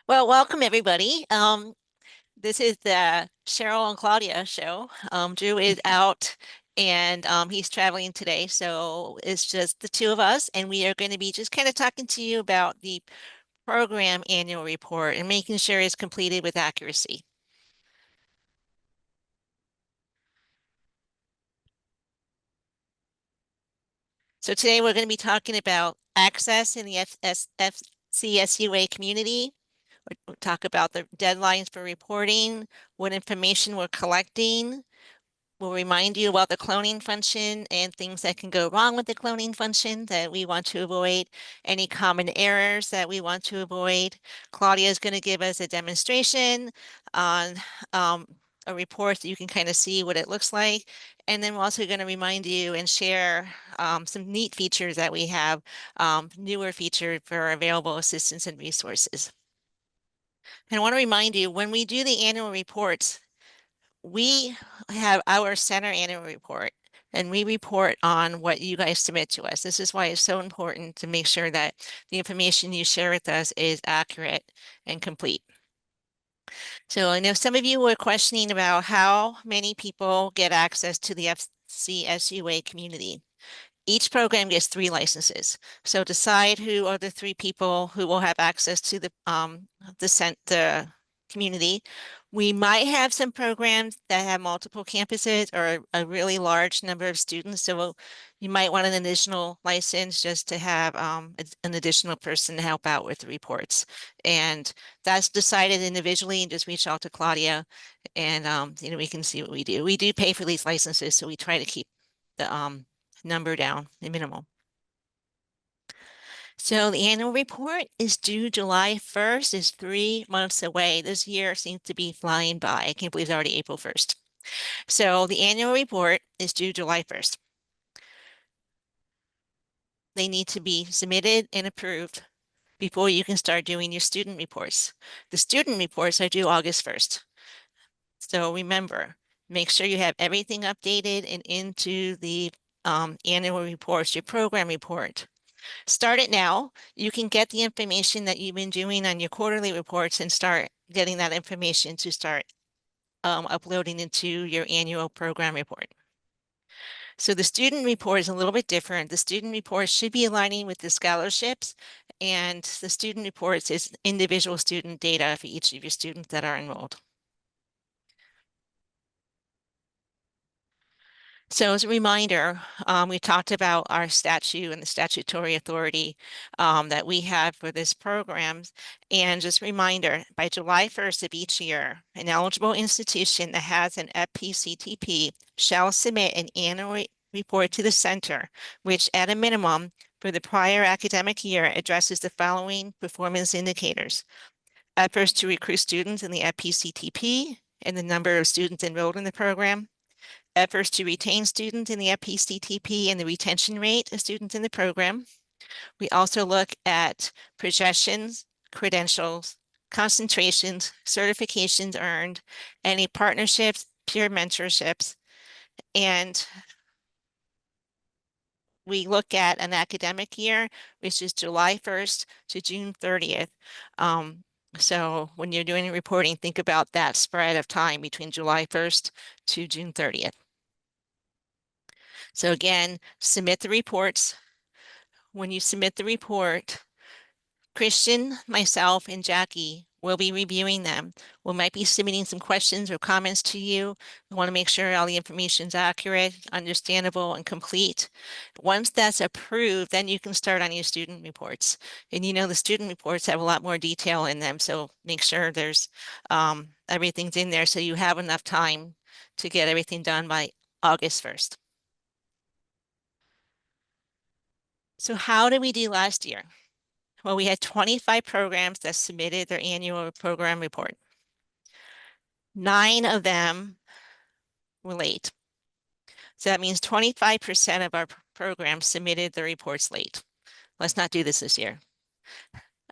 Well, welcome everybody. This is the Cheryl and Claudia show. Drew is out and he's traveling today, so it's just the two of us, and we are going to be just kind of talking to you about the program annual report and making sure it's completed with accuracy. So today we're going to be talking about access in the FCSUA community. We'll talk about the deadlines for reporting, what information we're collecting. We'll remind you about the cloning function and things that can go wrong with the cloning function that we want to avoid, any common errors that we want to avoid. Claudia is going to give us a demonstration on a report that you can kind of see what it looks like. And then we're also going to remind you and share some neat features that we have, newer features for available assistance and resources. And I want to remind you, when we do the annual reports, we have our center annual report and we report on what you guys submit to us. This is why it's so important to make sure that the information you share with us is accurate and complete. So I know some of you were questioning about how many people get access to the FCSUA community. Each program gets 3 licenses. So decide who are the 3 people who will have access to the community. We might have some programs that have multiple campuses or a really large number of students. So you might want an additional license just to have an additional person to help out with the reports. And that's decided individually, and just reach out to Claudia and we can see what we do. We do pay for these licenses, so we try to keep the number down, the minimal. So the annual report is due July 1st, is 3 months away. This year seems to be flying by. I can't believe it's already April 1st. So the annual report is due July 1st. They need to be submitted and approved before you can start doing your student reports. The student reports are due August 1st. So remember, make sure you have everything updated and into the annual reports, your program report. Start it now. You can get the information that you've been doing on your quarterly reports and start getting that information to start uploading into your annual program report. So the student report is a little bit different. The student report should be aligning with the scholarships, and the student reports is individual student data for each of your students that are enrolled. So as a reminder, we talked about our statute and the statutory authority that we have for this program. And just a reminder, by July 1st of each year, an eligible institution that has an FPCTP shall submit an annual report to the center, which at a minimum for the prior academic year addresses the following performance indicators: efforts to recruit students in the FPCTP and the number of students enrolled in the program, efforts to retain students in the FPCTP and the retention rate of students in the program. We also look at projections, credentials, concentrations, certifications earned, any partnerships, peer mentorships, and we look at an academic year, which is July 1st to June 30th. So when you're doing reporting, think about that spread of time between July 1st to June 30th. So again, submit the reports. When you submit the report, Christian, myself, and Jackie will be reviewing them. We might be submitting some questions or comments to you. We want to make sure all the information is accurate, understandable, and complete. Once that's approved, then you can start on your student reports. And the student reports have a lot more detail in them, so make sure there's everything's in there so you have enough time to get everything done by August 1st. So how did we do last year? Well, we had 25 programs that submitted their annual program report. 9 of them were late. So that means 25% of our programs submitted the reports late. Let's not do this year.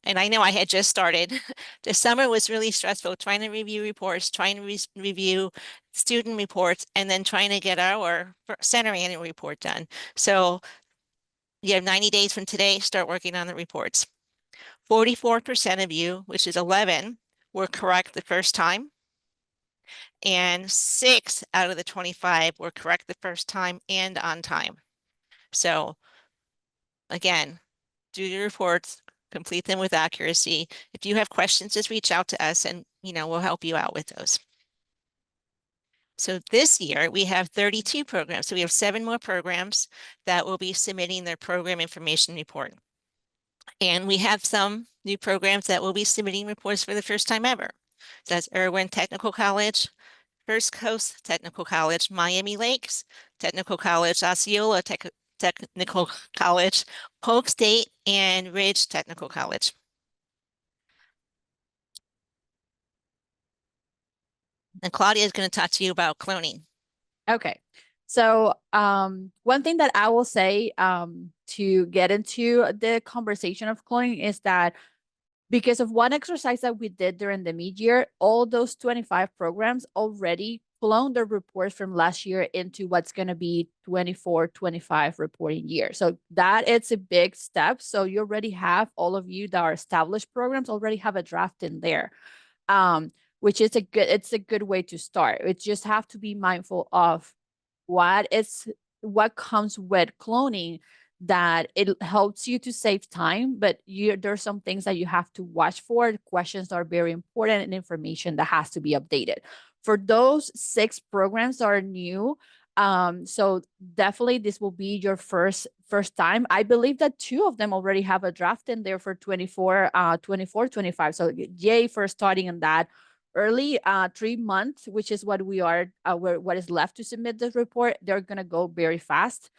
And I know I had just started. The summer was really stressful, trying to review reports, trying to review student reports, and then trying to get our center annual report done. So you have 90 days from today, start working on the reports. 44% of you, which is 11, were correct the first time. And 6 out of the 25 were correct the first time and on time. So again, do your reports, complete them with accuracy. If you have questions, just reach out to us and we'll help you out with those. So this year we have 32 programs. So we have 7 more programs that will be submitting their program information report. And we have some new programs that will be submitting reports for the first time ever. So that's Irwin Technical College, First Coast Technical College, Miami Lakes Technical College, Osceola Technical College, Polk State, and Ridge Technical College. And Claudia is going to talk to you about cloning. Okay. So one thing that I will say to get into the conversation of cloning is that because of one exercise that we did during the mid-year, all those 25 programs already cloned their reports from last year into what's going to be 24-25 reporting year. So that it's a big step. So you already have, all of you that are established programs already have a draft in there, which is it's a good way to start. It just have to be mindful of what comes with cloning, that it helps you to save time, but there's some things that you have to watch for. Questions are very important and information that has to be updated. For those 6 programs that are new, so definitely this will be your first time. I believe that 2 of them already have a draft in there for 24-25. So yay for starting on that early. 3 months, which is what we are, what is left to submit this report. They're going to go very fast.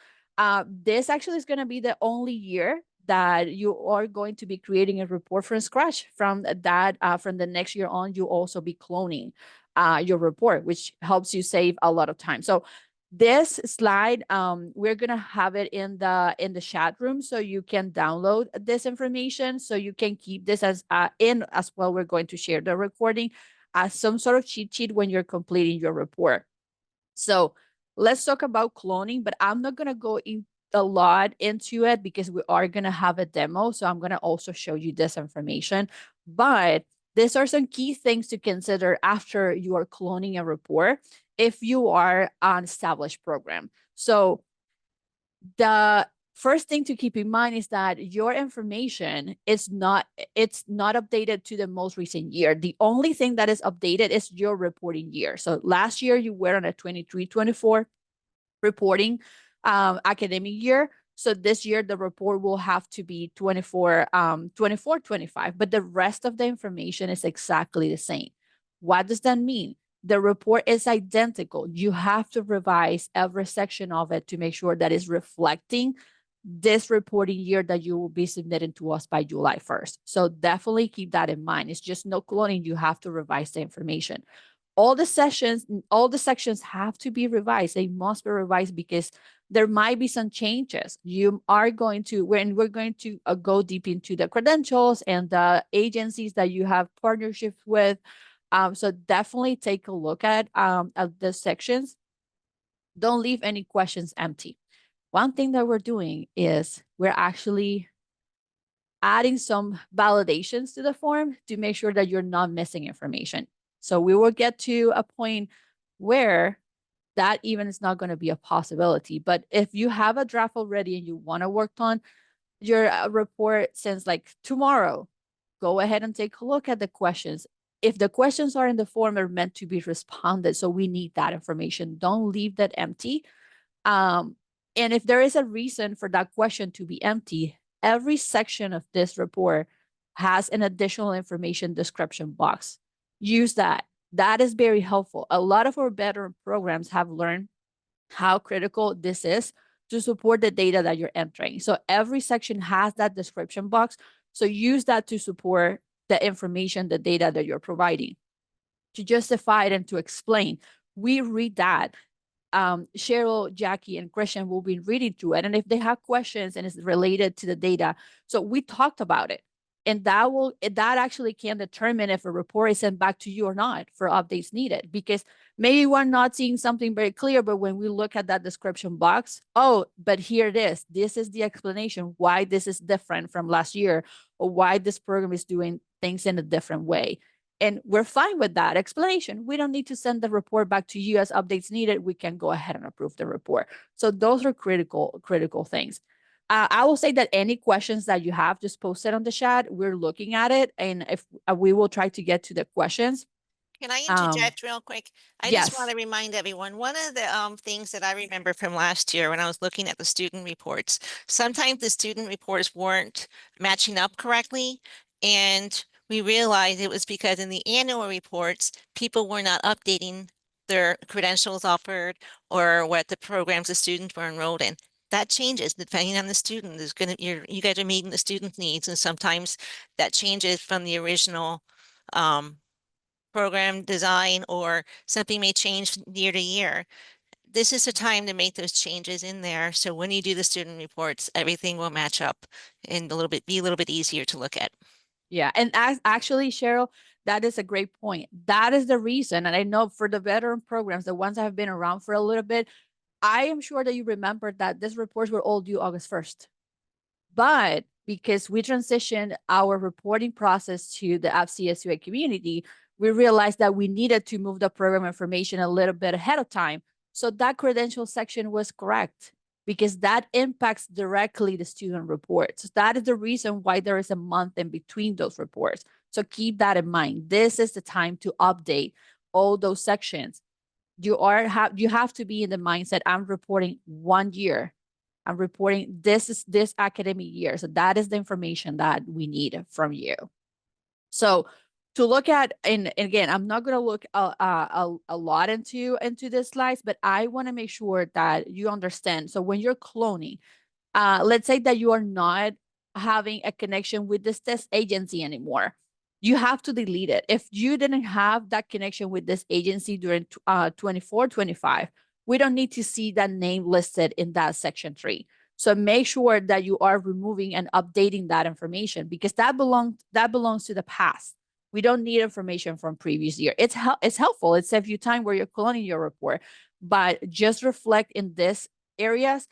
This actually is going to be the only year that you are going to be creating a report from scratch. From that, from the next year on, you also be cloning your report, which helps you save a lot of time. So this slide, we're going to have it in the chat room, so you can download this information, so you can keep this as as well. We're going to share the recording as some sort of cheat sheet when you're completing your report. So let's talk about cloning, but I'm not going to go in a lot into it because we are going to have a demo. So I'm going to also show you this information, but these are some key things to consider after you are cloning a report if you are an established program. So the first thing to keep in mind is that your information is not updated to the most recent year. The only thing that is updated is your reporting year. So last year you were on a 23-24 reporting academic year. So this year the report will have to be 24-25, but the rest of the information is exactly the same. What does that mean? The report is identical. You have to revise every section of it to make sure that it's reflecting this reporting year that you will be submitting to us by July 1st. So definitely keep that in mind. It's just no cloning. You have to revise the information. All the sections have to be revised. They must be revised because there might be some changes. You are going to, we're going to go deep into the credentials and the agencies that you have partnerships with. So definitely take a look at the sections. Don't leave any questions empty. One thing that we're doing is we're actually adding some validations to the form to make sure that you're not missing information. So we will get to a point where that even is not going to be a possibility. But if you have a draft already and you want to work on your report since like tomorrow, go ahead and take a look at the questions. If the questions are in the form, they're meant to be responded. So we need that information. Don't leave that empty. And if there is a reason for that question to be empty, every section of this report has an additional information description box. Use that. That is very helpful. A lot of our veteran programs have learned how critical this is to support the data that you're entering. So every section has that description box. So use that to support the information, the data that you're providing, to justify it and to explain. We read that. Cheryl, Jackie, and Christian will be reading through it. And if they have questions and it's related to the data, so we talked about it. And that actually can determine if a report is sent back to you or not for updates needed, because maybe we're not seeing something very clear, but when we look at that description box, oh, but here it is. This is the explanation why this is different from last year, or why this program is doing things in a different way. And we're fine with that explanation. We don't need to send the report back to you as updates needed. We can go ahead and approve the report. So those are critical things. I will say that any questions that you have, just post it on the chat. We're looking at it, and if we will try to get to the questions. Can I interject real quick? I just want Yes. to remind everyone, one of the things that I remember from last year when I was looking at the student reports, sometimes the student reports weren't matching up correctly. And we realized it was because in the annual reports, people were not updating their credentials offered or what the programs the students were enrolled in. That changes depending on the student. There's gonna you guys are meeting the student's needs, and sometimes that changes from the original program design, or something may change year to year. This is a time to make those changes in there. So when you do the student reports, everything will match up and be a little bit easier to look at. Yeah. And actually, Cheryl, that is a great point. That is the reason. And I know for the veteran programs, the ones that have been around for a little bit, I am sure that you remember that these reports were all due August 1st. But because we transitioned our reporting process to the FCSUA community, we realized that we needed to move the program information a little bit ahead of time. So that credential section was correct, because that impacts directly the student reports. That is the reason why there is a month in between those reports. So keep that in mind. This is the time to update all those sections. You have to be in the mindset, I'm reporting 1 year. I'm reporting this academic year. So that is the information that we need from you. So to look at, and again, I'm not going to look a lot into this slides, but I want to make sure that you understand. So when you're cloning, let's say that you are not having a connection with this test agency anymore. You have to delete it. If you didn't have that connection with this agency during 24, 25, we don't need to see that name listed in that section 3. So make sure that you are removing and updating that information, because that belongs to the past. We don't need information from previous year. It's helpful. It saves you time where you're cloning your report, but just reflect in this areas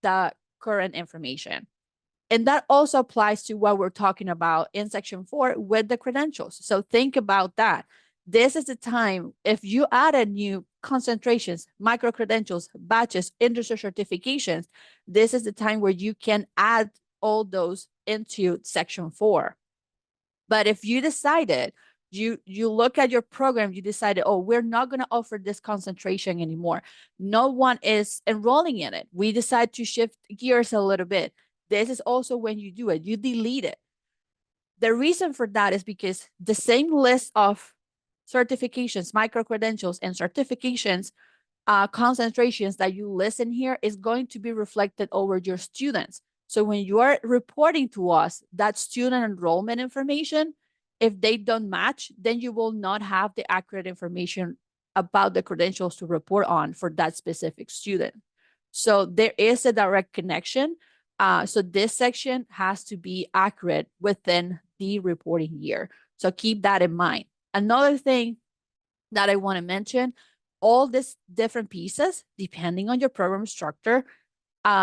the current information. And that also applies to what we're talking about in section 4 with the credentials. So think about that. This is the time, if you added new concentrations, micro-credentials, batches, industry certifications, this is the time where you can add all those into section 4. But if you decided, you look at your program, you decided, oh, we're not going to offer this concentration anymore. No one is enrolling in it. We decide to shift gears a little bit. This is also when you do it, you delete it. The reason for that is because the same list of certifications, micro-credentials, and certifications concentrations that you list in here is going to be reflected over your students. So when you are reporting to us that student enrollment information, if they don't match, then you will not have the accurate information about the credentials to report on for that specific student. So there is a direct connection. So this section has to be accurate within the reporting year. So keep that in mind. Another thing that I want to mention, all these different pieces, depending on your program structure,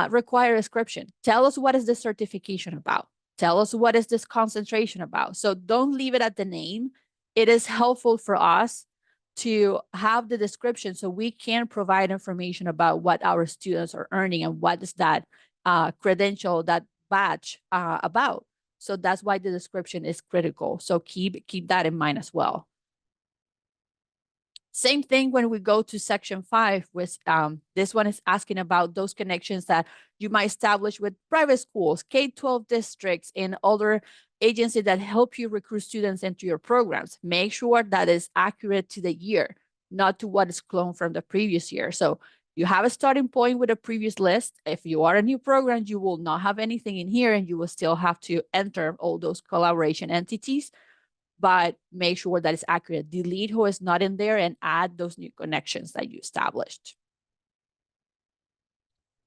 require a description. Tell us, what is this certification about? Tell us, what is this concentration about? So don't leave it at the name. It is helpful for us to have the description so we can provide information about what our students are earning and what is that credential, that badge about. So that's why the description is critical. So keep that in mind as well. Same thing when we go to section 5, with this one is asking about those connections that you might establish with private schools, K-12 districts, and other agencies that help you recruit students into your programs. Make sure that is accurate to the year, not to what is cloned from the previous year. So you have a starting point with a previous list. If you are a new program, you will not have anything in here, and you will still have to enter all those collaboration entities, but make sure that it's accurate. Delete who is not in there and add those new connections that you established.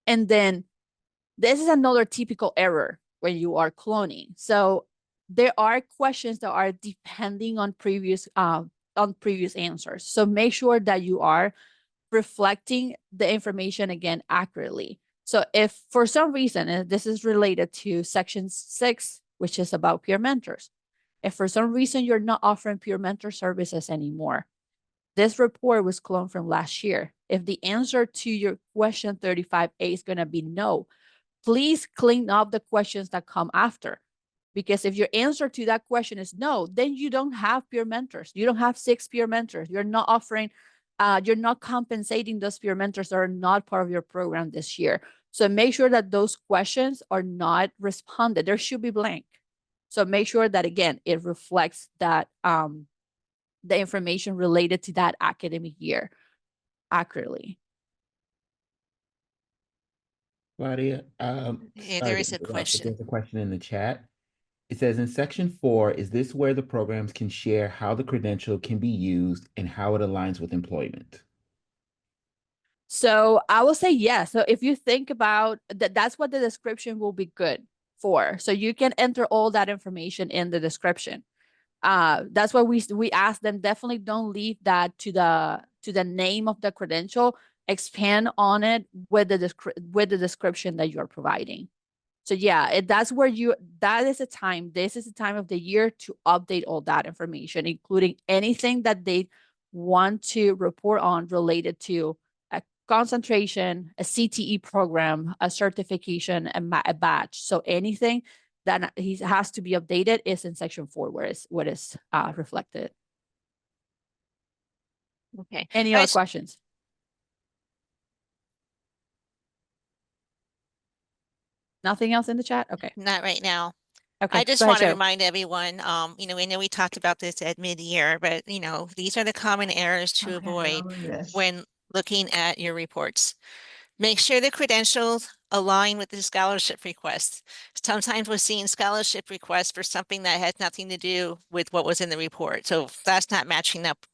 And then this is another typical error when you are cloning. So there are questions that are depending on previous answers. So make sure that you are reflecting the information again accurately. So if for some reason, and this is related to section 6, which is about peer mentors, if for some reason you're not offering peer mentor services anymore, this report was cloned from last year. If the answer to your question 35A is going to be no, please clean up the questions that come after. Because if your answer to that question is no, then you don't have peer mentors. You don't have 6 peer mentors. You're not offering, you're not compensating those peer mentors that are not part of your program this year. So make sure that those questions are not responded. There should be blank. So make sure that, again, it reflects that the information related to that academic year accurately. Claudia, Yeah, sorry there to is a interrupt, but question. there's a question in the chat. It says in section 4, is this where the programs can share how the credential can be used and how it aligns with employment? So I will say yes. So if you think about that, that's what the description will be good for. So you can enter all that information in the description. That's why we ask them, definitely don't leave that to the name of the credential. Expand on it with the description that you're providing. So yeah, that's where that is a time. This is the time of the year to update all that information, including anything that they want to report on related to a concentration, a CTE program, a certification, a badge. So anything that he has to be updated is in section 4, where is what is reflected. Okay. Any other questions? Nothing else in the chat? Okay. Not right now. Okay. I just Go ahead, want to Cheryl. remind everyone, you know, I know we talked about this at mid-year, but you know, these are the common errors to avoid when looking at your reports. Make sure the credentials align with the scholarship requests. Sometimes we're seeing scholarship requests for something that has nothing to do with what was in the report. So that's not matching up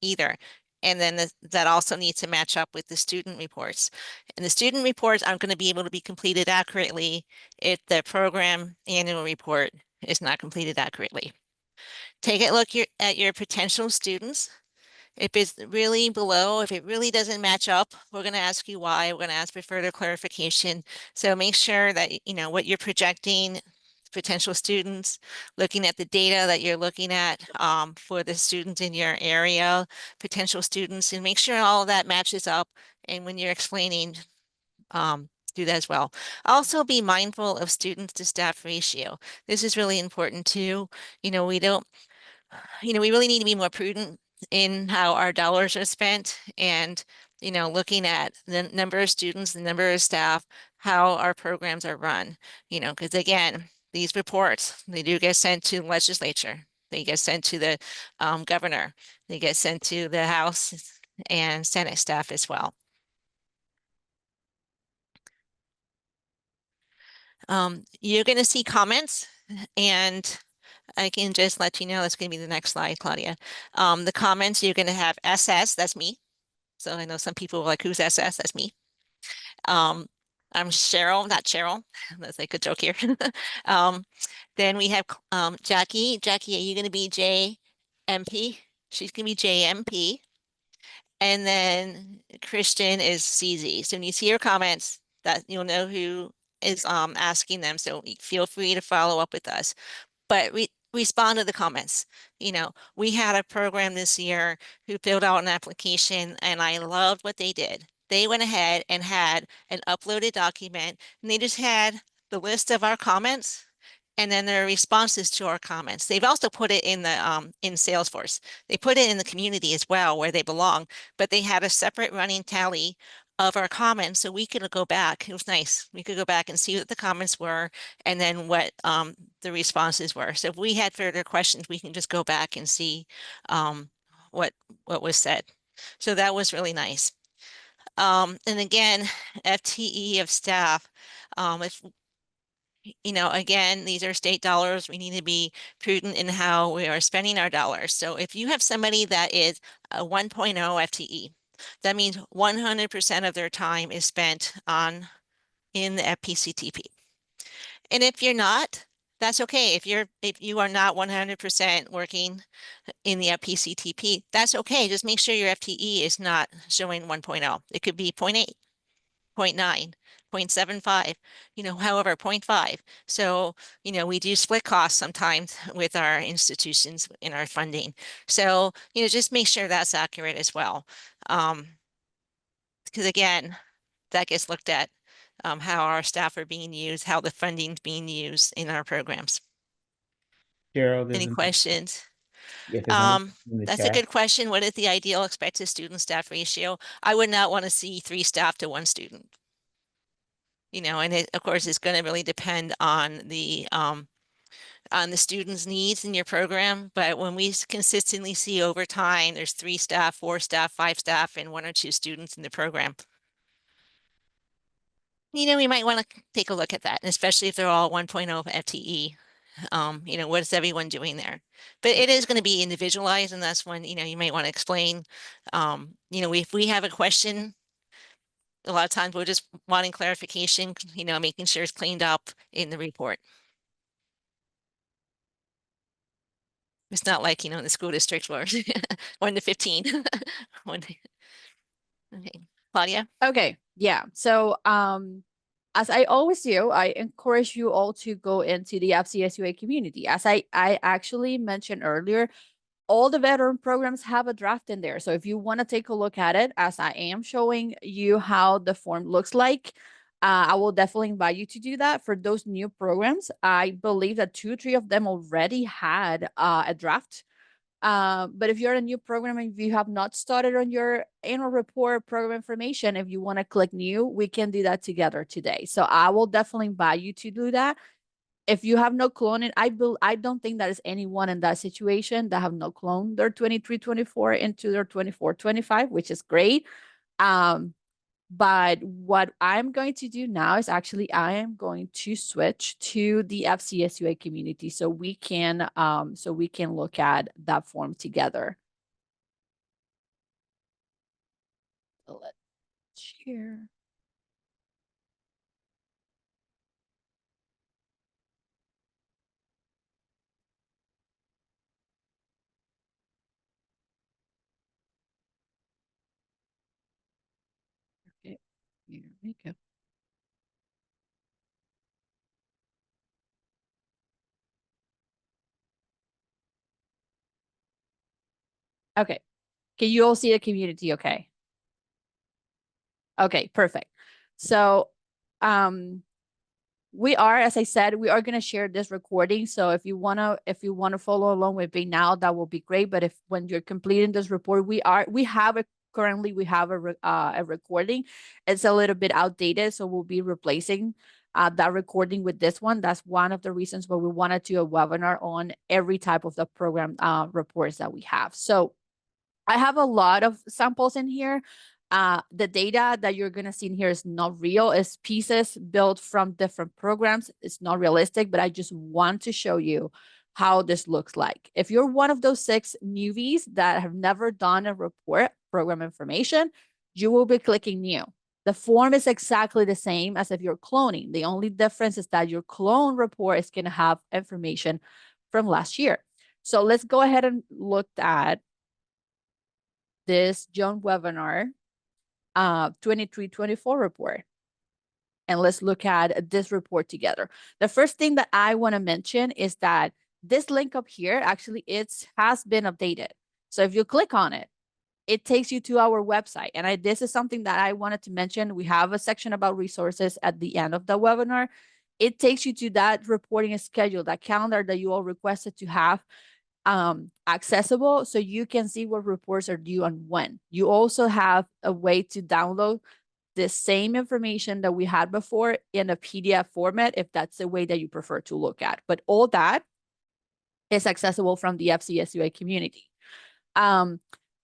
either. And then that also needs to match up with the student reports. And the student reports aren't going to be able to be completed accurately if the program annual report is not completed accurately. Take a look at your potential students. If it's really below, if it really doesn't match up, we're going to ask you why. We're going to ask for further clarification. So make sure that, you know, what you're projecting, potential students, looking at the data that you're looking at for the students in your area, potential students, and make sure all of that matches up. And when you're explaining, do that as well. Also be mindful of students to staff ratio. This is really important too. You know, we really need to be more prudent in how our dollars are spent and, you know, looking at the number of students, the number of staff, how our programs are run, you know, because again, these reports, they do get sent to the legislature. They get sent to the governor. They get sent to the House and Senate staff as well. You're going to see comments, and I can just let you know, that's going to be the next slide, Claudia. The comments, you're going to have SS, that's me. So I know some people are like, who's SS? That's me. I'm Cheryl, not Cheryl. That's like a joke here. Then we have Jackie. Jackie, are you going to be JMP? She's going to be JMP. And then Christian is CZ. So when you see your comments, that you'll know who is asking them. So feel free to follow up with us. But respond to the comments. You know, we had a program this year who filled out an application, and I loved what they did. They went ahead and had an uploaded document, and they just had the list of our comments and then their responses to our comments. They've also put it in the in Salesforce. They put it in the community as well, where they belong, but they had a separate running tally of our comments, so we could go back. It was nice. We could go back and see what the comments were and then what the responses were. So if we had further questions, we can just go back and see what was said. So that was really nice. And again, FTE of staff, if you know, again, these are state dollars. We need to be prudent in how we are spending our dollars. So if you have somebody that is a 1.0 FTE, that means 100% of their time is spent in the FPCTP. And if you're not, That's okay. If you are not 100% working in the FPCTP, that's okay. Just make sure your FTE is not showing 1.0. It could be 0.8, 0.9, 0.75, however, 0.5. So, we do split costs sometimes with our institutions in our funding. So, just make sure that's accurate as well. Because again, that gets looked at, how our staff are being used, how the funding's being used in our programs. Carol, there's Any questions? there's another in the That's a chat. good question. What is the ideal expected student staff ratio? I would not want to see 3 staff to 1 student. And it, of course, is going to really depend on the student's needs in your program. But when we consistently see over time, there's 3 staff, 4 staff, 5 staff, and 1 or 2 students in the program. We might want to take a look at that, and especially if they're all 1.0 FTE. What is everyone doing there? But it is going to be individualized, and that's when, you might want to explain, if we have a question, a lot of times we're just wanting clarification, making sure it's cleaned up in the report. It's not like, in the school district where 1 to 15. Okay, Claudia? Okay, yeah. So as I always do, I encourage you all to go into the FCSUA community. As I actually mentioned earlier, all the veteran programs have a draft in there. So if you want to take a look at it, as I am showing you how the form looks like, I will definitely invite you to do that. For those new programs, I believe that 2 or 3 of them already had a draft. But if you're a new program and if you have not started on your annual report program information, if you want to click new, we can do that together today. So I will definitely invite you to do that. If you have no clone, I don't think that is anyone in that situation that have no clone their 23-24 into their 24-25, which is great. But what I'm going to do now is actually I am going to switch to the FCSUA community so we can look at that form together. So let's share. Okay, here we go. Okay, can you all see the community? Okay. Okay, perfect. So, we are, as I said, we are going to share this recording. So if you want to follow along with me now, that will be great. But if when you're completing this report, currently we have a recording. It's a little bit outdated, so we'll be replacing that recording with this one. That's one of the reasons why we want to do a webinar on every type of the program reports that we have. So I have a lot of samples in here. The data that you're going to see in here is not real. It's pieces built from different programs. It's not realistic, but I just want to show you how this looks like. If you're one of those 6 newbies that have never done a report program information, you will be clicking new. The form is exactly the same as if you're cloning. The only difference is that your clone report is going to have information from last year. So let's go ahead and look at this John webinar 23-24 report. And let's look at this report together. The first thing that I want to mention is that this link up here, actually has been updated. So if you click on it, it takes you to our website. And this is something that I wanted to mention. We have a section about resources at the end of the webinar. It takes you to that reporting schedule, that calendar that you all requested to have accessible, so you can see what reports are due and when. You also have a way to download the same information that we had before in a PDF format, if that's the way that you prefer to look at. But all that is accessible from the FCSUA community.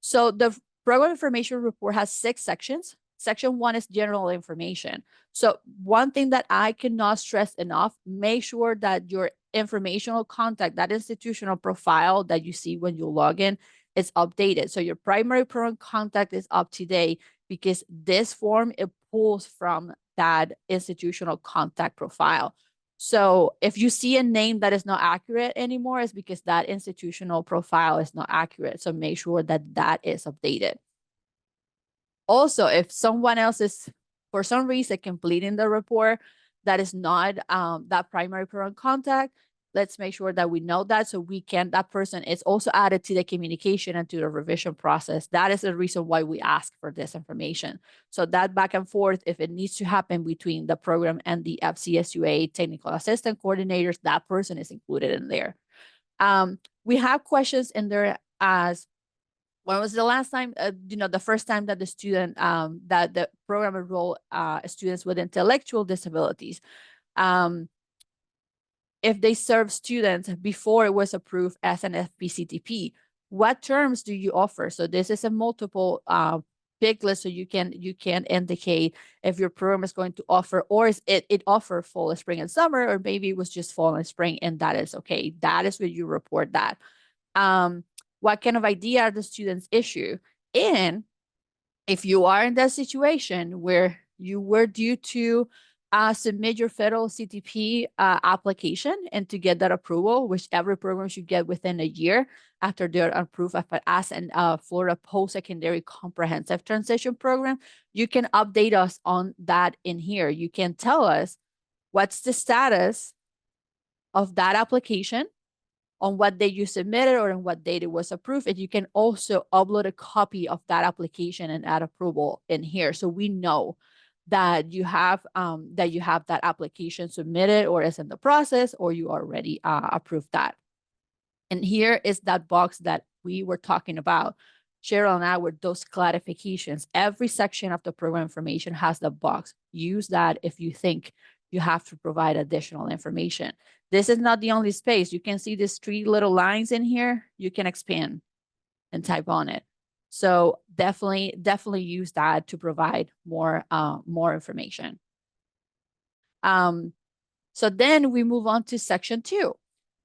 So the program information report has 6 sections. Section 1 is general information. So one thing that I cannot stress enough, make sure that your informational contact, that institutional profile that you see when you log in, is updated. So your primary program contact is up to date, because this form, it pulls from that institutional contact profile. So if you see a name that is not accurate anymore, it's because that institutional profile is not accurate. So make sure that that is updated. Also, if someone else is, for some reason, completing the report that is not that primary program contact, let's make sure that we know that so we can, that person is also added to the communication and to the revision process. That is the reason why we ask for this information. So that back and forth, if it needs to happen between the program and the FCSUA Technical Assistant Coordinators, that person is included in there. We have questions in there as, when was the last time, the first time that the student, that the program enrolled students with intellectual disabilities? If they serve students before it was approved as an FPCTP, what terms do you offer? So this is a multiple pick list, so you can indicate if your program is going to offer, or is it offer fall, spring, and summer, or maybe it was just fall and spring, and that is okay. That is where you report that. What kind of idea are the students issue? And if you are in that situation where you were due to submit your federal CTP application and to get that approval, which every program should get within a year after they're approved as an Florida Postsecondary Comprehensive Transition Program, you can update us on that in here. You can tell us what's the status of that application, on what date you submitted or on what date it was approved. And you can also upload a copy of that application and add approval in here. So we know that you have that application submitted or is in the process, or you already approved that. And here is that box that we were talking about, Cheryl and I, were those clarifications. Every section of the program information has the box. Use that if you think you have to provide additional information. This is not the only space. You can see these 3 little lines in here. You can expand and type on it. So definitely use that to provide more information. So then we move on to section 2.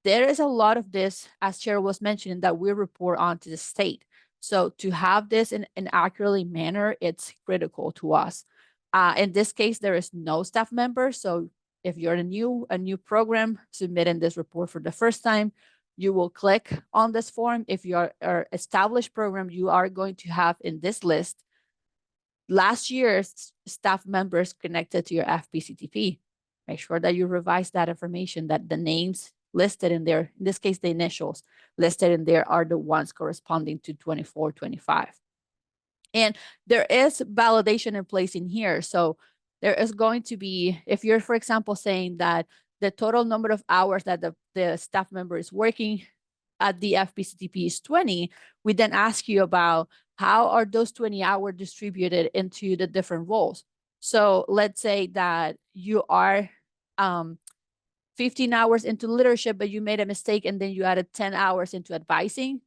There is a lot of this, as Cheryl was mentioning, that we report on to the state. So to have this in an accurately manner, it's critical to us. In this case, there is no staff member. So if you're a new program submitting this report for the first time, you will click on this form. If you're an established program, you are going to have in this list last year's staff members connected to your FPCTP. Make sure that you revise that information, that the names listed in there, in this case, the initials listed in there are the ones corresponding to 24, 25. And there is validation in place in here. So there is going to be, if you're, for example, saying that the total number of hours that the staff member is working at the FPCTP is 20, we then ask you about how are those 20 hours distributed into the different roles. So let's say that you are 15 hours into leadership, but you made a mistake and then you added 10 hours into advising.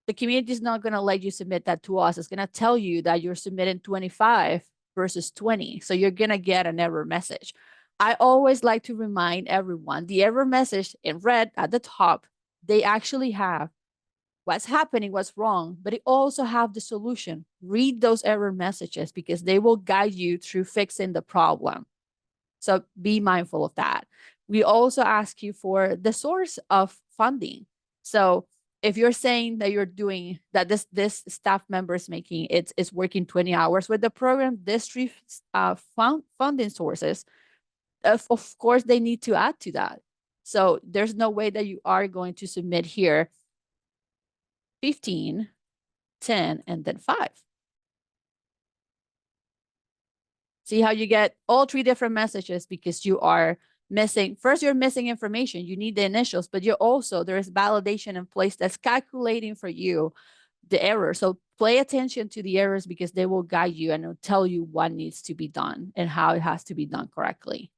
The community is not going to let you submit that to us. It's going to tell you that you're submitting 25 versus 20. So you're going to get an error message. I always like to remind everyone, the error message in red at the top, they actually have what's happening, what's wrong, but they also have the solution. Read those error messages because they will guide you through fixing the problem. So be mindful of that. We also ask you for the source of funding. So if you're saying that you're doing that, this staff member is making is working 20 hours with the program, this 3 funding sources, of course, they need to add to that. So there's no way that you are going to submit here 15, 10, and then 5. See how you get all 3 different messages because you are missing. First, you're missing information. You need the initials, but you're also, there is validation in place that's calculating for you the error. So pay attention to the errors because they will guide you and will tell you what needs to be done and how it has to be done correctly.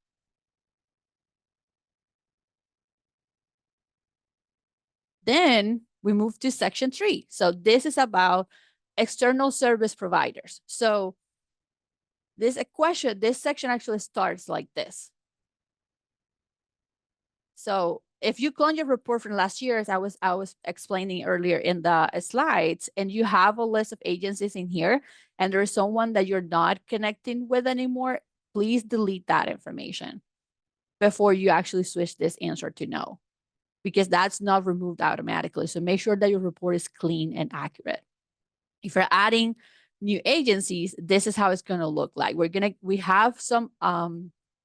Then we move to section 3. So this is about external service providers. So this section actually starts like this. So if you clone your report from last year, as I was explaining earlier in the slides, and you have a list of agencies in here, and there's someone that you're not connecting with anymore, please delete that information. before you actually switch this answer to no, because that's not removed automatically. So make sure that your report is clean and accurate. If you're adding new agencies, this is how it's going to look like. We have some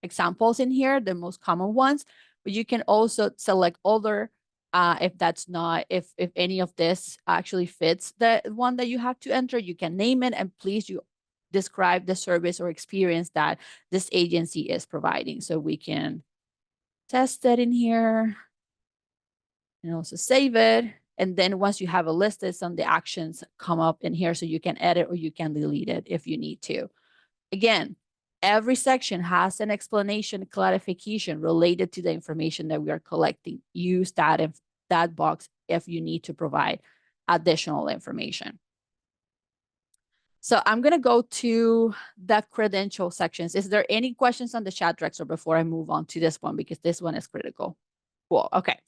examples in here, the most common ones, but you can also select other if any of this actually fits the one that you have to enter, you can name it, and please you describe the service or experience that this agency is providing. So we can test that in here and also save it. And then once you have a listed, some of the actions come up in here so you can edit or you can delete it if you need to. Again, every section has an explanation, clarification related to the information that we are collecting. Use that box if you need to provide additional information. So I'm going to go to the credential sections. Is there any questions on the chat, Drexler, before I move on to this one? Because this one is critical. Cool. Okay,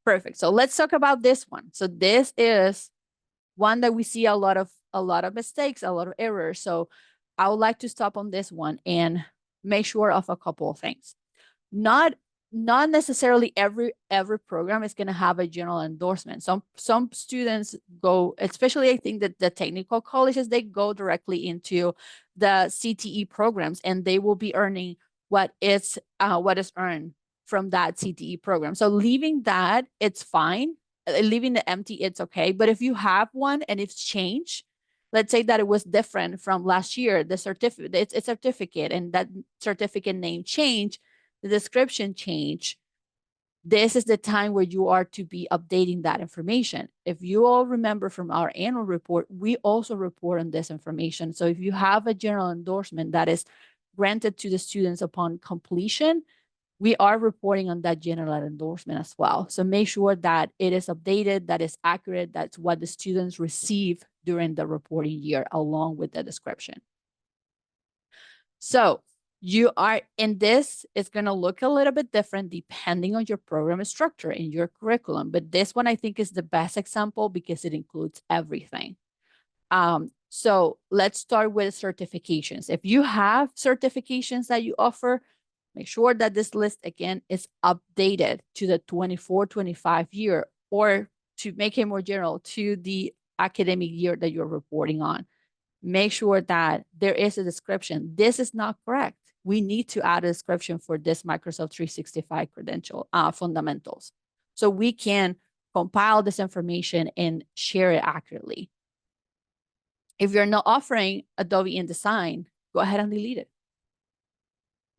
perfect. So let's talk about this one. So this is one that we see a lot of mistakes, a lot of errors. So I would like to stop on this one and make sure of a couple of things. Not necessarily every program is going to have a general endorsement. Some students go, especially I think that the technical colleges, they go directly into the CTE programs and they will be earning what is earned from that CTE program. So leaving that, it's fine. Leaving the empty, it's okay. But if you have one and it's changed, let's say that it was different from last year, the certificate, it's a certificate, and that certificate name changed, the description change, this is the time where you are to be updating that information. If you all remember from our annual report, we also report on this information. So if you have a general endorsement that is granted to the students upon completion, we are reporting on that general endorsement as well. So make sure that it is updated, that is accurate, that's what the students receive during the reporting year, along with the description. So you are in this, it's going to look a little bit different depending on your program structure and your curriculum. But this one I think is the best example because it includes everything. So let's start with certifications. If you have certifications that you offer, make sure that this list again is updated to the 24-25 year, or to make it more general, to the academic year that you're reporting on. Make sure that there is a description. This is not correct. We need to add a description for this Microsoft 365 credential fundamentals, so we can compile this information and share it accurately. If you're not offering Adobe InDesign, go ahead and delete it.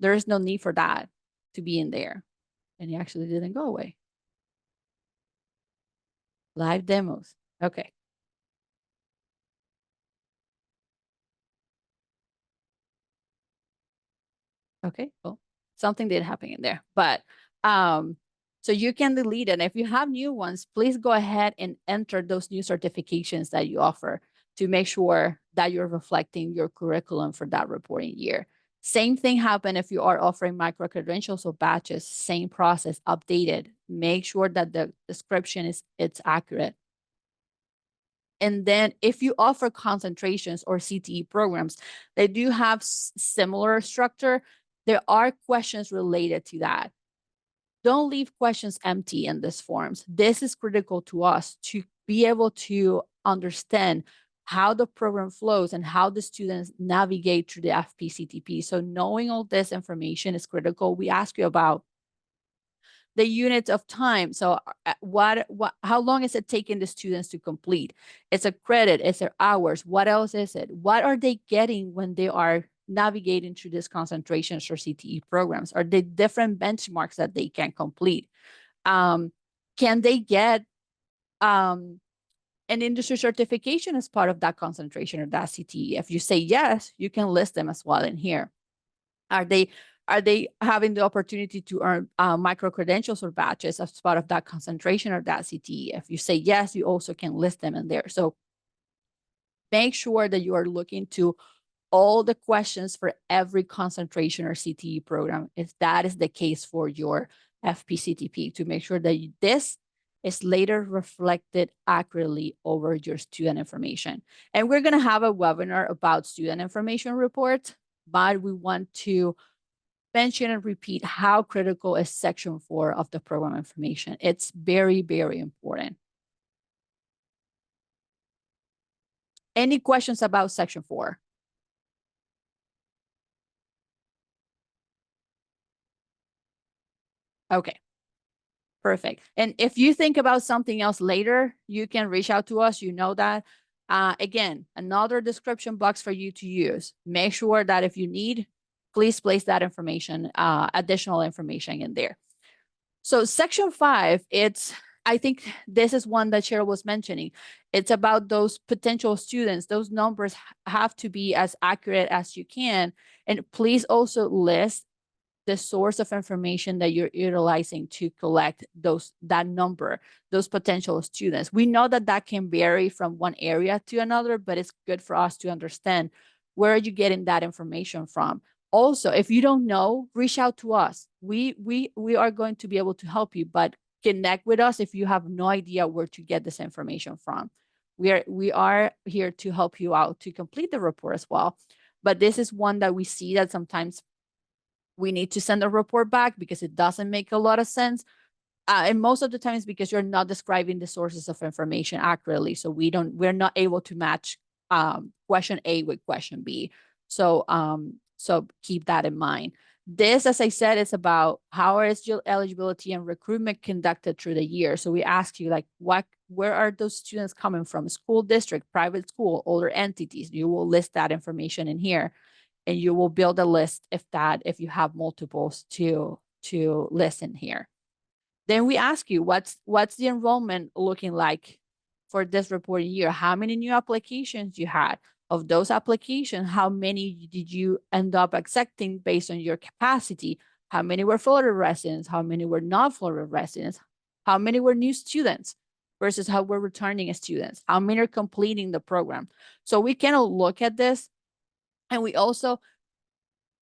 There is no need for that to be in there. And it actually didn't go away. Live demos. Okay. Okay, well, something did happen in there. But so you can delete it. And if you have new ones, please go ahead and enter those new certifications that you offer to make sure that you're reflecting your curriculum for that reporting year. Same thing happen if you are offering micro-credentials or batches, same process, updated. Make sure that the description it's accurate. And then if you offer concentrations or CTE programs, they do have similar structure. There are questions related to that. Don't leave questions empty in these forms. This is critical to us to be able to understand how the program flows and how the students navigate through the FPCTP. So knowing all this information is critical. We ask you about the units of time. So how long is it taking the students to complete? It's a credit, it's their hours. What else is it? What are they getting when they are navigating through these concentrations or CTE programs? Are there different benchmarks that they can complete? Can they get an industry certification as part of that concentration or that CTE? If you say yes, you can list them as well in here. Are they having the opportunity to earn micro credentials or batches as part of that concentration or that CTE? If you say yes, you also can list them in there. So make sure that you are looking to all the questions for every concentration or CTE program, if that is the case for your FPCTP, to make sure that this is later reflected accurately over your student information. And we're going to have a webinar about student information reports, but we want to mention and repeat how critical is section 4 of the program information. It's very, very important. Any questions about section 4? Okay, perfect. And if you think about something else later, you can reach out to us. You know that. Again, another description box for you to use. Make sure that if you need, please place that information, additional information in there. So section 5, I think this is one that Cheryl was mentioning. It's about those potential students. Those numbers have to be as accurate as you can. And please also list the source of information that you're utilizing to collect that number, those potential students. We know that that can vary from one area to another, but it's good for us to understand where are you getting that information from. Also, if you don't know, reach out to us. We are going to be able to help you, but connect with us if you have no idea where to get this information from. We are here to help you out to complete the report as well. But this is one that we see that sometimes we need to send a report back because it doesn't make a lot of sense. And most of the times because you're not describing the sources of information accurately. So we're not able to match question A with question B. So keep that in mind. This, as I said, is about how is your eligibility and recruitment conducted through the year. So we ask you like, where are those students coming from? School district, private school, older entities. You will list that information in here. And you will build a list if you have multiples to list in here. Then we ask you, what's the enrollment looking like for this reporting year? How many new applications you had? Of those applications, how many did you end up accepting based on your capacity? How many were Florida residents? How many were not Florida residents? How many were new students versus how were returning students? How many are completing the program? So we can look at this. And we also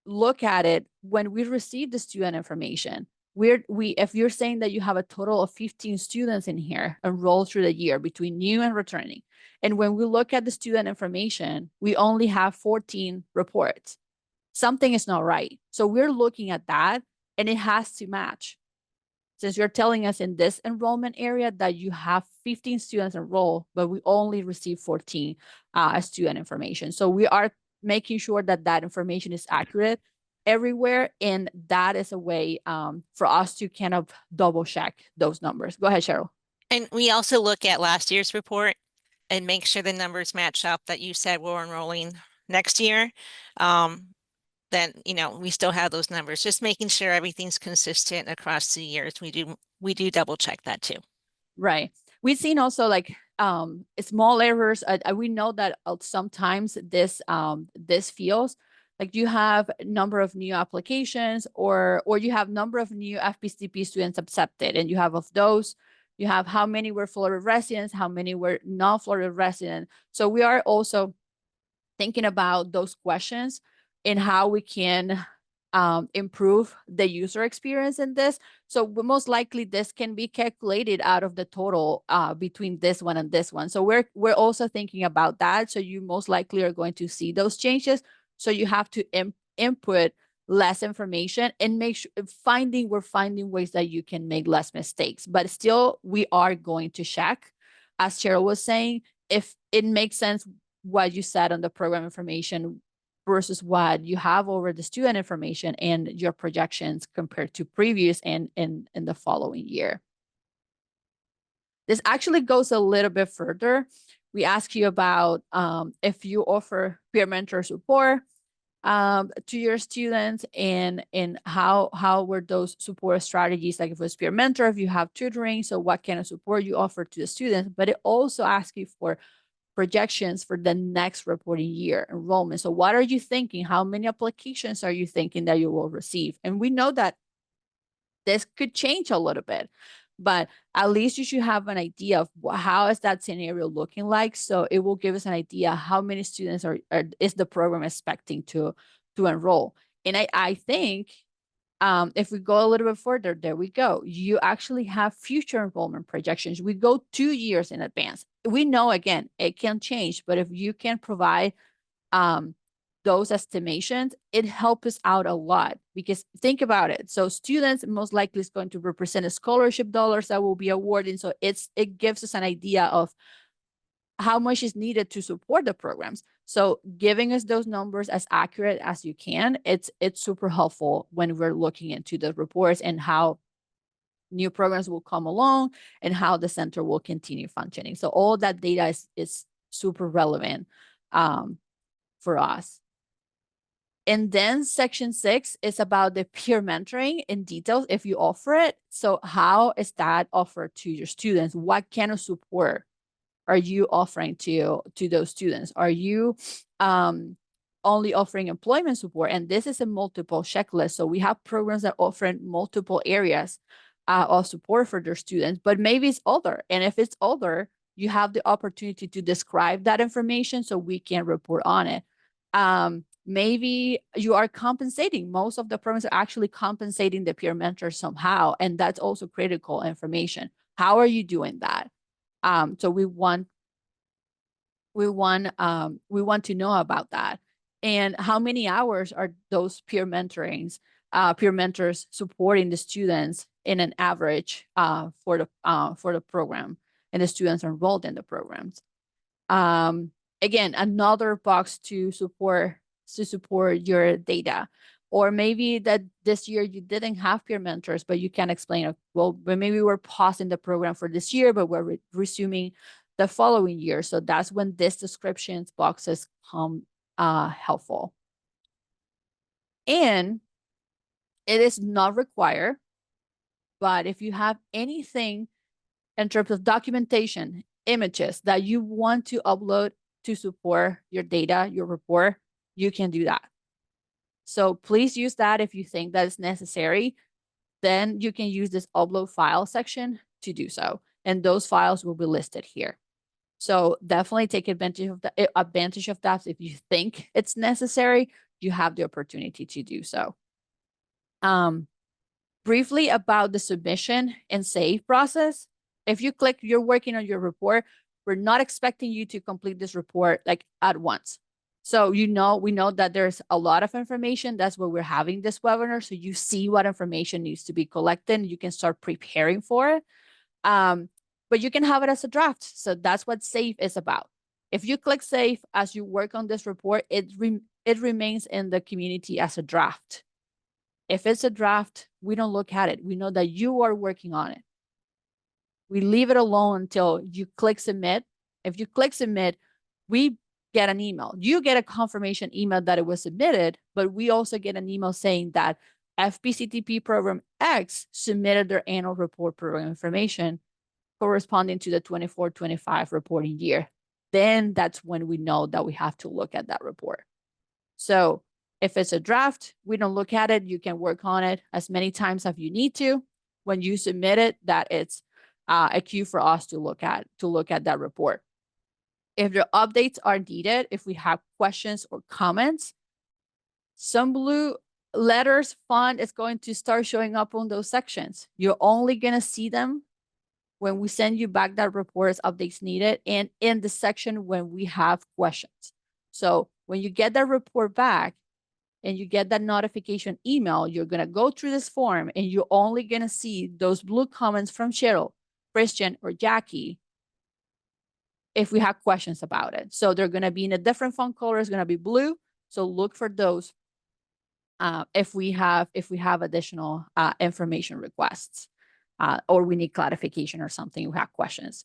look at it when we receive the student information. If you're saying that you have a total of 15 students in here enrolled through the year between new and returning, and when we look at the student information, we only have 14 reports. Something is not right. So we're looking at that and it has to match. Since you're telling us in this enrollment area that you have 15 students enrolled, but we only receive 14 student information. So we are making sure that that information is accurate everywhere. And that is a way for us to kind of double check those numbers. Go ahead, Cheryl. And we also look at last year's report and make sure the numbers match up that you said we're enrolling next year. Then, we still have those numbers, just making sure everything's consistent across the years. We do double check that too. Right. We've seen also like small errors. We know that sometimes this feels like you have a number of new applications or you have number of new FPCTP students accepted, and you have of those, you have how many were Florida residents, how many were non-Florida residents. So we are also thinking about those questions and how we can improve the user experience in this. So most likely this can be calculated out of the total between this one and this one. So we're also thinking about that. So you most likely are going to see those changes. So you have to input less information and make sure we're finding ways that you can make less mistakes. But still, we are going to check, as Cheryl was saying, if it makes sense what you said on the program information versus what you have over the student information and your projections compared to previous and in the following year. This actually goes a little bit further. We ask you about if you offer peer mentor support to your students and how were those support strategies, like if it was peer mentor, if you have tutoring, so what kind of support you offer to the students. But it also asks you for projections for the next reporting year enrollment. So what are you thinking? How many applications are you thinking that you will receive? And we know that this could change a little bit, but at least you should have an idea of how is that scenario looking like. So it will give us an idea how many students is the program expecting to enroll. And I think if we go a little bit further, there we go. You actually have future enrollment projections. We go 2 years in advance. We know, again, it can change, but if you can provide those estimations, it helps us out a lot, because think about it. So students most likely is going to represent a scholarship dollars that will be awarded. So it gives us an idea of how much is needed to support the programs. So giving us those numbers as accurate as you can, it's super helpful when we're looking into the reports and how new programs will come along and how the center will continue functioning. So all that data is super relevant for us. And then section 6 is about the peer mentoring in details if you offer it. So how is that offered to your students? What kind of support are you offering to those students? Are you only offering employment support? And this is a multiple checklist. So we have programs that offer multiple areas of support for their students, but maybe it's older. And if it's older, you have the opportunity to describe that information so we can report on it. Maybe you are compensating. Most of the programs are actually compensating the peer mentor somehow, and that's also critical information. How are you doing that? So we want to know about that. And how many hours are those peer mentors supporting the students in an average for the program and the students enrolled in the programs. Again, another box to support your data. Or maybe that this year you didn't have peer mentors, but you can explain, well, maybe we're pausing the program for this year, but we're resuming the following year. So that's when this descriptions boxes come helpful. And it is not required, but if you have anything in terms of documentation, images that you want to upload to support your data, your report, you can do that. So please use that if you think that is necessary. Then you can use this upload file section to do so. And those files will be listed here. So definitely take advantage of that. If you think it's necessary, you have the opportunity to do so. Briefly about the submission and save process. If you click, you're working on your report, we're not expecting you to complete this report like at once. So we know that there's a lot of information. That's why we're having this webinar. So you see what information needs to be collected. You can start preparing for it. But you can have it as a draft. So that's what save is about. If you click save as you work on this report, it remains in the community as a draft. If it's a draft, we don't look at it. We know that you are working on it. We leave it alone until you click submit. If you click submit, we get an email. You get a confirmation email that it was submitted, but we also get an email saying that FPCTP program X submitted their annual report program information corresponding to the 24-25 reporting year. Then that's when we know that we have to look at that report. So if it's a draft, we don't look at it. You can work on it as many times as you need to. When you submit it, that it's a cue for us to look at that report. If the updates are needed, if we have questions or comments, some blue letters font is going to start showing up on those sections. You're only going to see them when we send you back that report as updates needed and in the section when we have questions. So when you get that report back and you get that notification email, you're going to go through this form and you're only going to see those blue comments from Cheryl, Christian, or Jackie if we have questions about it. So they're going to be in a different font color. It's going to be blue. So look for those if we have additional information requests or we need clarification or something, we have questions.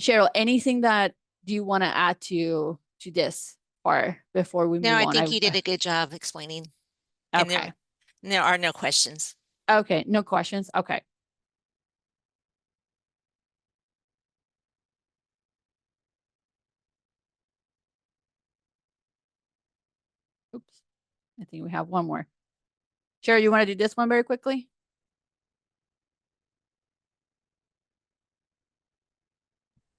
Cheryl, anything that do you want to add to this part before we move on? No, I think you did a good job explaining. Okay. And there are no questions. Okay, no questions. Okay. Oops, I think we have one more. Cheryl, you want to do this one very quickly?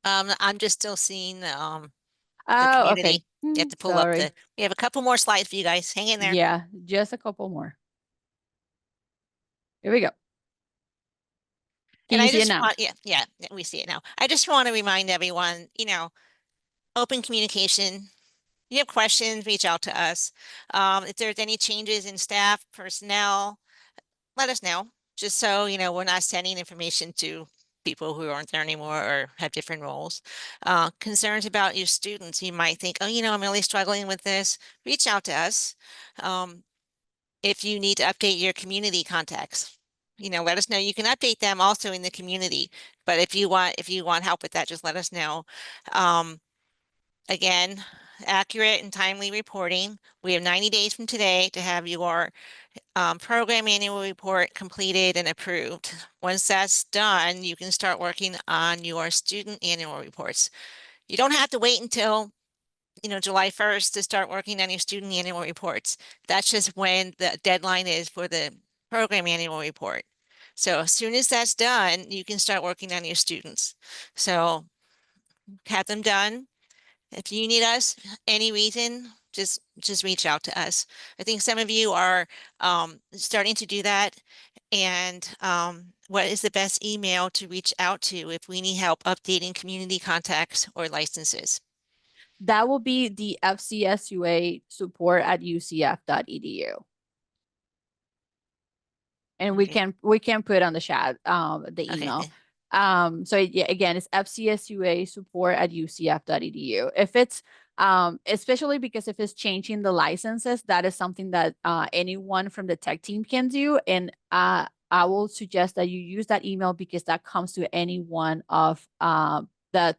I'm just still seeing the Oh, community. okay. You have to pull up Sorry. we have a couple more slides for you guys. Hang in there. Yeah, just a couple more. Here we go. Can And you I see it just now? want, yeah, we see it now. I just want to remind everyone, open communication you have questions, reach out to us. If there's any changes in staff, personnel, let us know, just so, you know, we're not sending information to people who aren't there anymore or have different roles. Concerns about your students, you might think, oh, you know, I'm really struggling with this. Reach out to us. If you need to update your community contacts, you know, let us know. You can update them also in the community, but if you want help with that, just let us know. Again, accurate and timely reporting. We have 90 days from today to have your program annual report completed and approved. Once that's done, you can start working on your student annual reports. You don't have to wait until, you know, July 1st to start working on your student annual reports. That's just when the deadline is for the program annual report. So as soon as that's done, you can start working on your students. So have them done. If you need us, any reason, just reach out to us. I think some of you are starting to do that. And what is the best email to reach out to if we need help updating community contacts or licenses? That will be the FCSUA support at ucf.edu. And Okay. we can put on the chat the Okay, email. good. So yeah, again, it's FCSUA support at ucf.edu. If it's especially because if it's changing the licenses, that is something that anyone from the tech team can do. And I will suggest that you use that email because that comes to any one of the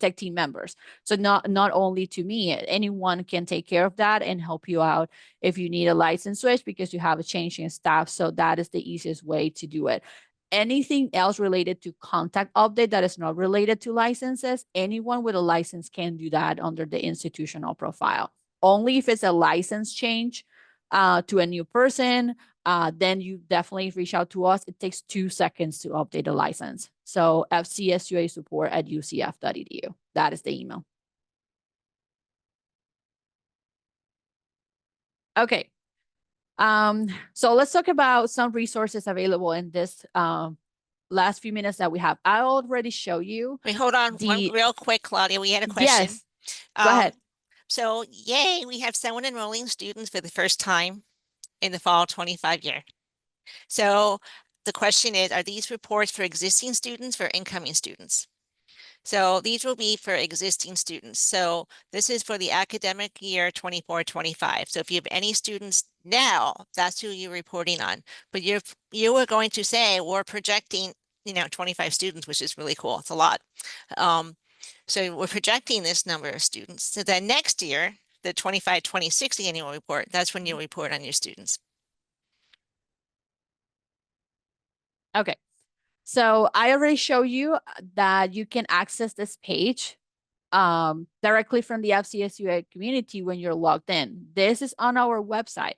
tech team members. So not only to me, anyone can take care of that and help you out if you need a license switch because you have a change in staff. So that is the easiest way to do it. Anything else related to contact update that is not related to licenses, anyone with a license can do that under the institutional profile. Only if it's a license change to a new person, then you definitely reach out to us. It takes 2 seconds to update a license. So FCSUA support at ucf.edu. That is the email. Okay. So let's talk about some resources available in this last few minutes that we have. I already show you. Wait, hold on one real quick, Claudia. We had a question. Yes, go ahead. So yay, we have someone enrolling students for the first time in the fall 25 year. So the question is, are these reports for existing students or incoming students? So these will be for existing students. So this is for the academic year 24-25. So if you have any students now, that's who you're reporting on. But you were going to say we're projecting, you know, 25 students, which is really cool. It's a lot. So we're projecting this number of students. So then next year, the 25-26 annual report, that's when you'll report on your students. Okay. So I already show you that you can access this page directly from the FCSUA community when you're logged in. This is on our website.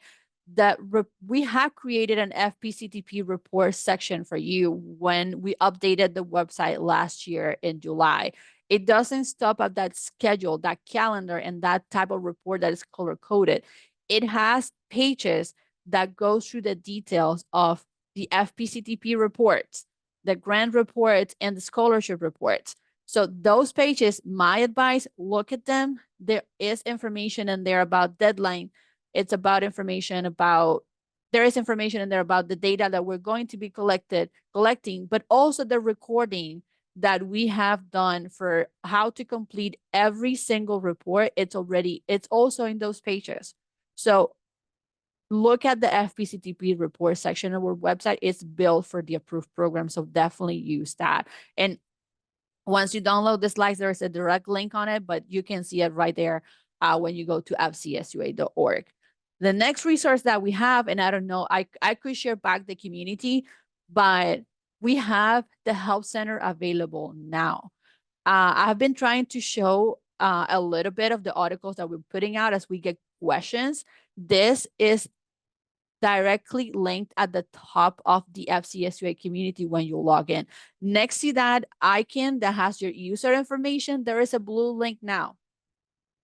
We have created an FPCTP report section for you when we updated the website last year in July. It doesn't stop at that schedule, that calendar, and that type of report that is color coded. It has pages that go through the details of the FPCTP reports, the grant reports, and the scholarship reports. So those pages, my advice, look at them. There is information in there about deadline. It's about information about, there is information in there about the data that we're going to be collecting, but also the recording that we have done for how to complete every single report. It's also in those pages. So look at the FPCTP report section of our website. It's built for the approved program. So definitely use that. And once you download the slides, there's a direct link on it, but you can see it right there when you go to fcsua.org. The next resource that we have, and I don't know, I could share back the community, but we have the Help Center available now. I've been trying to show a little bit of the articles that we're putting out as we get questions. This is directly linked at the top of the FCSUA community when you log in. Next to that icon that has your user information, there is a blue link now.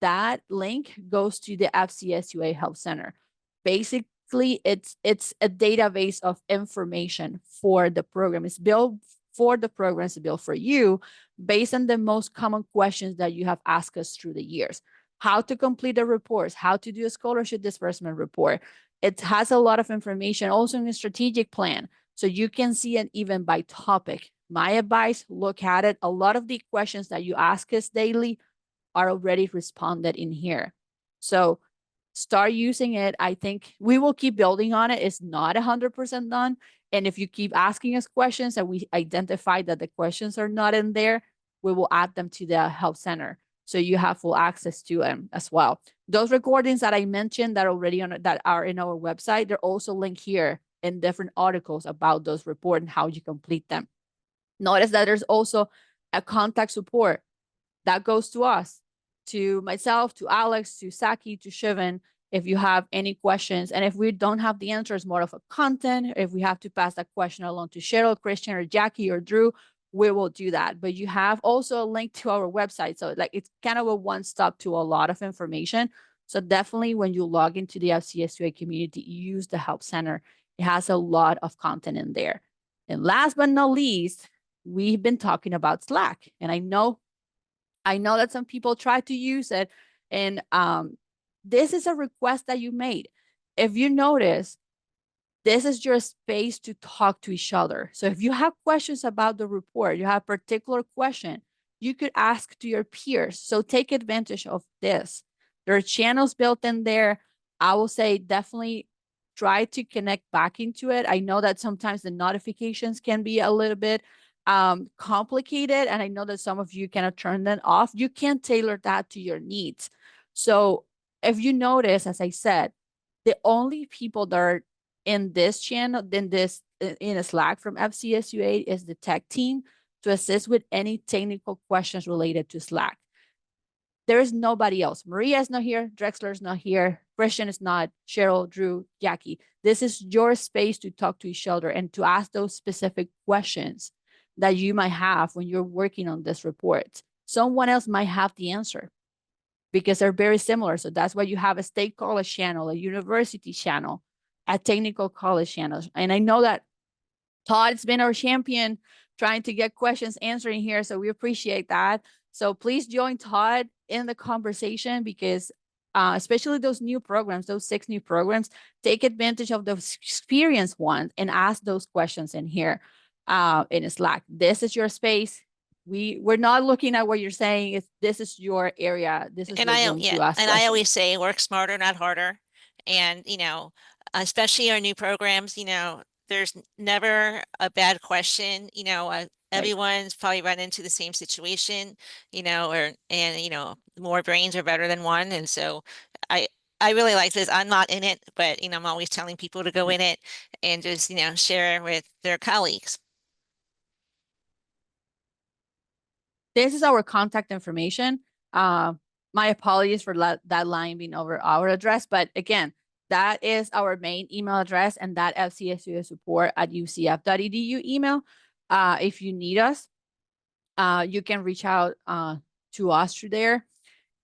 That link goes to the FCSUA Help Center. Basically, it's a database of information for the program. It's built for the program, it's built for you based on the most common questions that you have asked us through the years. how to complete the reports, how to do a scholarship disbursement report. It has a lot of information also in a strategic plan. So you can see it even by topic. My advice, look at it. A lot of the questions that you ask us daily are already responded in here. So start using it. I think we will keep building on it. It's not 100% done. And if you keep asking us questions and we identify that the questions are not in there, we will add them to the help center. So you have full access to them as well. Those recordings that I mentioned that already on that are in our website, they're also linked here in different articles about those reports and how you complete them. Notice that there's also a contact support that goes to us, to myself, to Alex, to Saki, to Shivan, if you have any questions. And if we don't have the answers, more of a content, if we have to pass that question along to Cheryl, Christian, or Jackie, or Drew, we will do that. But you have also a link to our website. So like it's kind of a one-stop to a lot of information. So definitely when you log into the FCSUA community, use the help center. It has a lot of content in there. And last but not least, we've been talking about Slack. And I know that some people try to use it, and this is a request that you made. If you notice, this is your space to talk to each other. So if you have questions about the report, you have a particular question, you could ask to your peers. So take advantage of this. There are channels built in there. I will say definitely try to connect back into it. I know that sometimes the notifications can be a little bit complicated, and I know that some of you cannot turn them off. You can tailor that to your needs. So if you notice, as I said, the only people that are in this channel, in a Slack from FCSUA is the tech team to assist with any technical questions related to Slack. There is nobody else. Maria is not here. Drexler is not here. Christian is not. Cheryl, Drew, Jackie. This is your space to talk to each other and to ask those specific questions that you might have when you're working on this report. Someone else might have the answer because they're very similar. So that's why you have a state college channel, a university channel, a technical college channel. And I know that Todd's been our champion trying to get questions answering here. So we appreciate that. So please join Todd in the conversation because especially those new programs, those 6 new programs, take advantage of those experienced ones and ask those questions in here in Slack. This is your space. We're not looking at what you're saying. This is your area. This is And your room to ask questions. I always say work smarter, not harder. And, especially our new programs, there's never a bad question, everyone's probably run into the same situation, more brains are better than one. And so I really like this. I'm not in it, but, I'm always telling people to go in it and just, share with their colleagues. This is our contact information. My apologies for that line being over our address, but again, that is our main email address and that FCSUA support@ucf.edu email. If you need us, you can reach out to us through there.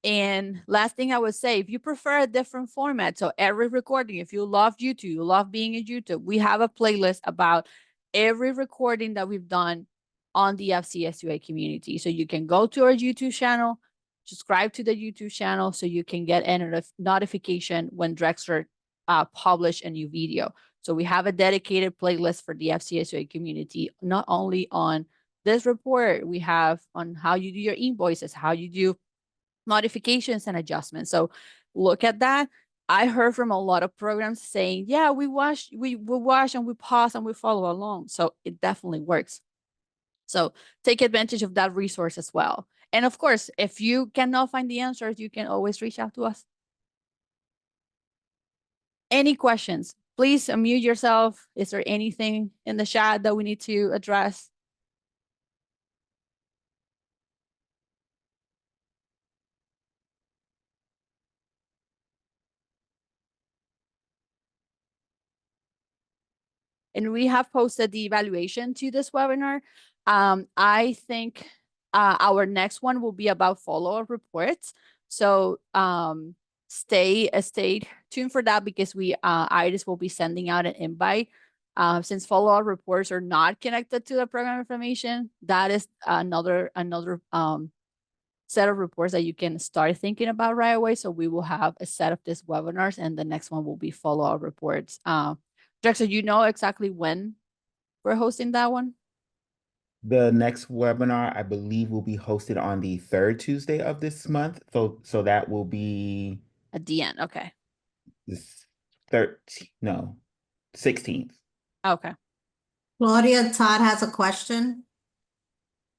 And last thing I would say, if you prefer a different format, so every recording, if you love YouTube, you love being in YouTube, we have a playlist about every recording that we've done on the FCSUA community. So you can go to our YouTube channel, subscribe to the YouTube channel so you can get a notification when Drexler publish a new video. So we have a dedicated playlist for the FCSUA community, not only on this report, we have on how you do your invoices, how you do modifications and adjustments. So look at that. I heard from a lot of programs saying, yeah, we watch and we pause and we follow along. So it definitely works. So take advantage of that resource as well. And of course, if you cannot find the answers, you can always reach out to us. Any questions? Please unmute yourself. Is there anything in the chat that we need to address? And we have posted the evaluation to this webinar. I think our next one will be about follow-up reports. So stay tuned for that because IRIS will be sending out an invite. Since follow-up reports are not connected to the program information, that is another set of reports that you can start thinking about right away. So we will have a set of these webinars, and the next one will be follow-up reports. Drexel, you know exactly when we're hosting that one? The next webinar, I believe, will be hosted on the third Tuesday of this month. So that will be At the end, okay. this 13th, no, 16th. Okay. Claudia, Todd has a question.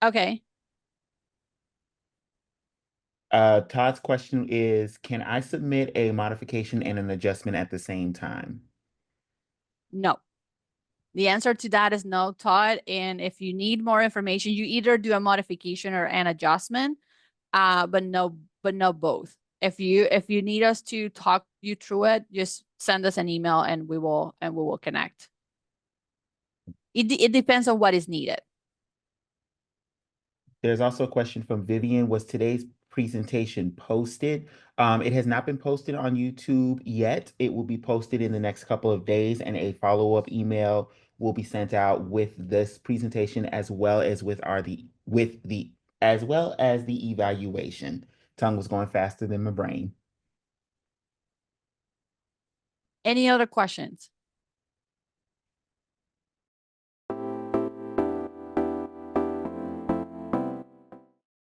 Okay. Todd's question is, can I submit a modification and an adjustment at the same time? No. The answer to that is no, Todd. And if you need more information, you either do a modification or an adjustment, but no both. If you need us to talk you through it, just send us an email and we will connect. It depends on what is needed. There's also a question from Vivian. Was today's presentation posted? It has not been posted on YouTube yet. It will be posted in the next couple of days, and a follow-up email will be sent out with this presentation as well as with the evaluation. Tongue was going faster than my brain. Any other questions?